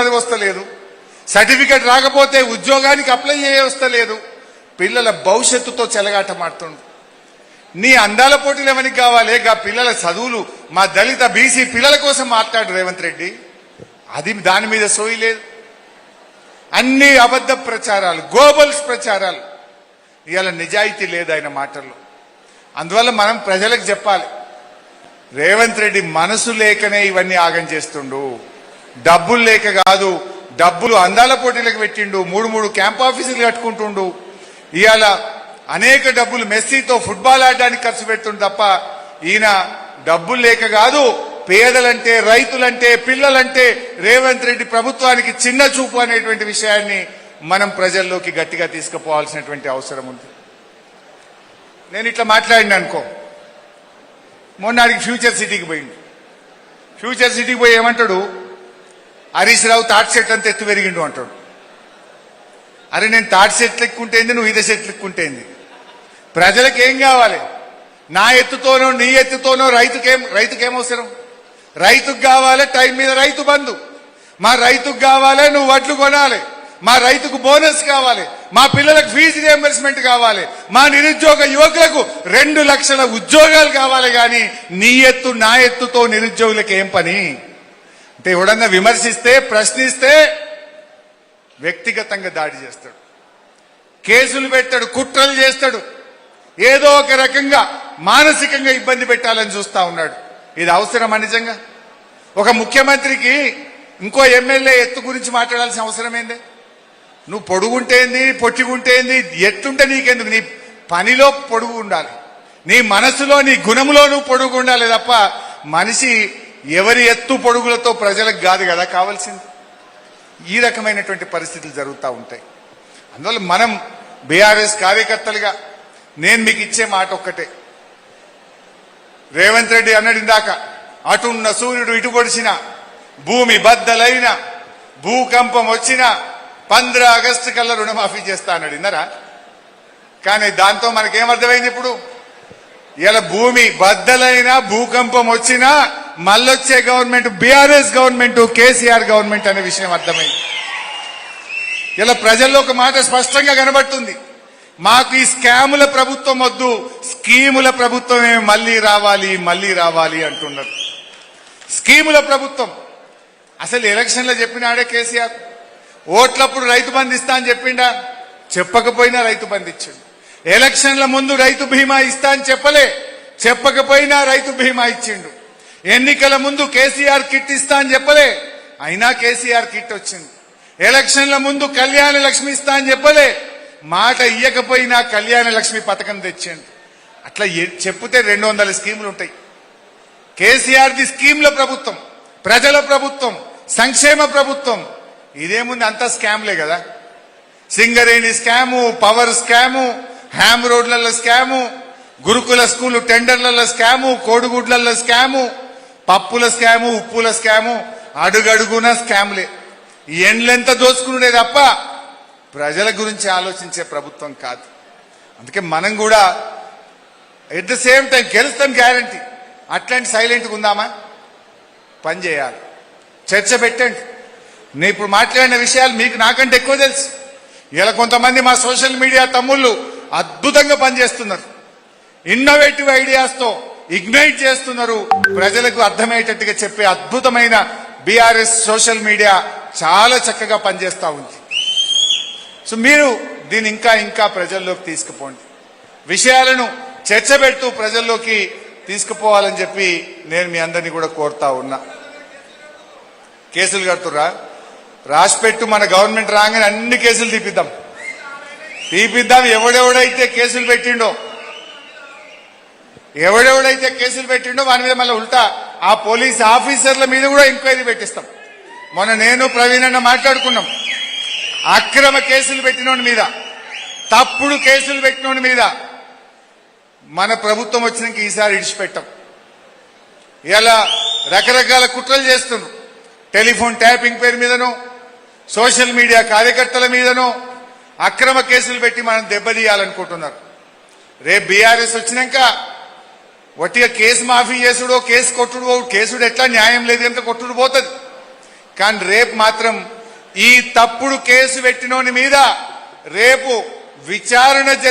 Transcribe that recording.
చదివొస్తలేదు, certificate రాకపోతే ఉద్యోగానికి apply చేయవస్తలేదు, పిల్లల భవిష్యత్తుతో చెలగాటమాడుతుండు. నీ అందాల పోటీలు ఎవరికి కావాలి? గా పిల్లల చదువులు మా దళిత బీసీ పిల్లల కోసం మాట్లాడు రేవంత్ రెడ్డి. అది దాని మీద సోయి లేదు. అన్ని అబద్ధ ప్రచారాలు, గోబల్స్ ప్రచారాలు. ఇవాళ నిజాయితీ లేదు ఆయన మాటల్లో. అందువల్ల మనం ప్రజలకు చెప్పాలి, రేవంత్ రెడ్డి మనసు లేకనే ఇవన్నీ ఆగం చేస్తుండు, డబ్బులు లేక కాదు. డబ్బులు అందాల పోటీలకు పెట్టిండు, 3 క్యాంప్ ఆఫీసులు కట్టుకుంటుండు. ఇవాళ అనేక డబ్బులు మెస్సీతో ఫుట్బాల్ ఆడడానికి ఖర్చు పెడుతుండు తప్ప ఈయన డబ్బులు లేక కాదు. పేదలంటే, రైతులంటే, పిల్లలంటే రేవంత్ రెడ్డి ప్రభుత్వానికి చిన్న చూపు అనేటువంటి విషయాన్ని మనం ప్రజల్లోకి గట్టిగా తీసుకుపోవాల్సినటువంటి అవసరం ఉంది. నేను ఇట్లా మాట్లాడినా అనుకో, మొన్నటికి ఫ్యూచర్ సిటీకి పోయింది. ఫ్యూచర్ సిటీకి పోయి ఏమంటాడు, హరీష్ రావు తాటి చెట్టు అంతా ఎత్తు పెరిగిండు అంటాడు. అరే నేను తాటి చెట్లు ఎక్కుంటేంది, నువ్వు ఇదే చెట్లు ఎక్కుంటేంది? ప్రజలకు ఏం కావాలి? నా ఎత్తుతోనో నీ ఎత్తుతోనో రైతుకేం అవసరం? రైతుకు కావాలి టైం మీద రైతు బంధు, మా రైతుకు కావాలి నువ్వు వడ్లు కొనాలి, మా రైతుకు బోనస్ కావాలి, మా పిల్లలకు ఫీజు రియంబర్స్మెంట్ కావాలి, మా నిరుద్యోగ యువకులకు 2 లక్షల ఉద్యోగాలు కావాలి. కానీ నీ ఎత్తు నా ఎత్తుతో నిరుద్యోగులకు ఏం పని? అంటే ఎవడన్నా విమర్శిస్తే, ప్రశ్నిస్తే వ్యక్తిగతంగా దాడి చేస్తాడు, కేసులు పెట్టాడు, కుట్రలు చేస్తాడు, ఏదో ఒక రకంగా మానసికంగా ఇబ్బంది పెట్టాలని చూస్తా ఉన్నాడు. ఇది అవసరమా నిజంగా? ఒక ముఖ్యమంత్రికి ఇంకో ఎమ్మెల్యే ఎత్తు గురించి మాట్లాడాల్సిన అవసరం ఏంది? నువ్వు పొడుగుంటేంది, పొట్టిగుంటేంది, ఎత్తుంటే నీకెందుకు? నీ పనిలో పొడుగు ఉండాలి, నీ మనసులో, నీ గుణములో నువ్వు పొడుగు ఉండాలి తప్ప మనిషి ఎవరి ఎత్తు పొడుగులతో ప్రజలకు కాదు కదా కావాల్సింది. ఈ రకమైనటువంటి పరిస్థితులు జరుగుతూ ఉంటాయి. అందువల్ల మనం బీఆర్ఎస్ కార్యకర్తలుగా నేను మీకు ఇచ్చే మాట ఒక్కటే, రేవంత్ రెడ్డి అన్నాడు ఇందాక, అటున్న సూర్యుడు ఇటు పొడిచిన, భూమి బద్దలైన, భూకంపం వచ్చిన 15 ఆగస్టు కల్లా రుణమాఫీ చేస్తా అన్నాడు. విన్నారా? కానీ దాంతో మనకేమర్థమైంది? ఇప్పుడు ఇలా భూమి బద్దలైనా, భూకంపం వచ్చినా మళ్ళొచ్చే government BRS government, KCR government అనే విషయం అర్థమైంది. ఇలా ప్రజల్లో ఒక మాట స్పష్టంగా కనబడుతుంది, మాకు ఈ స్కాముల ప్రభుత్వం వద్దు, స్కీముల ప్రభుత్వమే మళ్ళీ రావాలి, మళ్ళీ రావాలి అంటున్నారు. స్కీముల ప్రభుత్వం అసలు ఎలక్షన్లో చెప్పినాడే కేసీఆర్. ఓట్లప్పుడు రైతు బంధు ఇస్తా అని చెప్పిండా? చెప్పకపోయినా రైతు బంధు ఇచ్చిండు. ఎలక్షన్ల ముందు రైతు బీమా ఇస్తా అని చెప్పకపోయినా రైతు బీమా ఇచ్చిండు. ఎన్నికల ముందు కేసీఆర్ కిట్ ఇస్తా అని చెప్పలే, అయినా కేసీఆర్ కిట్ వచ్చింది. ఎలక్షన్ల ముందు కళ్యాణ లక్ష్మి ఇస్తా అని చెప్పలే, మాట ఇయ్యకపోయినా కళ్యాణ లక్ష్మి పథకం తెచ్చిండు. అట్లా చెప్తే 200 స్కీములు ఉంటాయి. కేసీఆర్ది స్కీమ్ల ప్రభుత్వం, ప్రజల ప్రభుత్వం, సంక్షేమ ప్రభుత్వం. ఇదేముంది, అంతా స్కామ్లే కదా. Singareni scam, power scam, HAM రోడ్లలో స్కాము, గురుకుల స్కూలు టెండర్లలో స్కాము, కోడిగుడ్లలో స్కాము, పప్పుల స్కాము, ఉప్పుల స్కాము, అడుగడుగున స్కామ్లే. ఎండ్లెంత దోచుకునే తప్ప ప్రజల గురించి ఆలోచించే ప్రభుత్వం కాదు. అందుకే మనం కూడా ఎట్ ద సేమ్ టైం గెలుస్తాం గ్యారంటీ. అట్లాంటి సైలెంట్గా ఉందామా? పని చేయాలి, చర్చ పెట్టండి. నేను ఇప్పుడు మాట్లాడిన విషయాలు మీకు నాకంటే ఎక్కువ తెలుసు. ఇలా కొంతమంది మా సోషల్ మీడియా తమ్ముళ్ళు అద్భుతంగా పనిచేస్తున్నారు, ఇన్నోవేటివ్ ఐడియాస్తో ఇగ్నైట్ చేస్తున్నారు, ప్రజలకు అర్థమయ్యేటట్టుగా చెప్పే అద్భుతమైన బీఆర్ఎస్ సోషల్ మీడియా చాలా చక్కగా పనిచేస్తూ ఉంది. సో మీరు దీన్ని ఇంకా ఇంకా ప్రజల్లోకి తీసుకుపోండి, విషయాలను చర్చ పెడుతూ ప్రజల్లోకి తీసుకుపోవాలని చెప్పి నేను మీ అందరినీ కూడా కోరుతా ఉన్నా. కేసులు కడుతురా? రాసిపెట్టు, మన గవర్నమెంట్ రాగానే అన్ని కేసులు తీపిద్దాం. ఎవడెవడైతే కేసులు పెట్టిండో వాని మీద మళ్ళీ ఉల్టా ఆ పోలీస్ ఆఫీసర్ల మీద కూడా ఎంక్వైరీ పెట్టిస్తాం. మొన్న నేను ప్రవీణ్ అన్న మాట్లాడుకున్నాం. అక్రమ కేసులు పెట్టినోడి మీద, తప్పుడు కేసులు పెట్టినోడి మీద మన ప్రభుత్వం వచ్చినాక ఈసారి ఇడిచిపెట్టాం. ఇలా రకరకాల కుట్రలు చేస్తున్నారు. టెలిఫోన్ ట్యాపింగ్ పేరు మీదనో, సోషల్ మీడియా కార్యకర్తల మీదనో అక్రమ కేసులు పెట్టి మనం దెబ్బతీయాలనుకుంటున్నారు. రేపు బీఆర్ఎస్ వచ్చినాక ఒట్టిగా కేసు మాఫీ చేసుడో, కేసు కొట్టుడు, కేసుడు ఎట్లా న్యాయం లేదు కనుక కొట్టుడు పోతుంది. కానీ రేపు మాత్రం ఈ తప్పుడు కేసు పెట్టినోని మీద రేపు విచారణ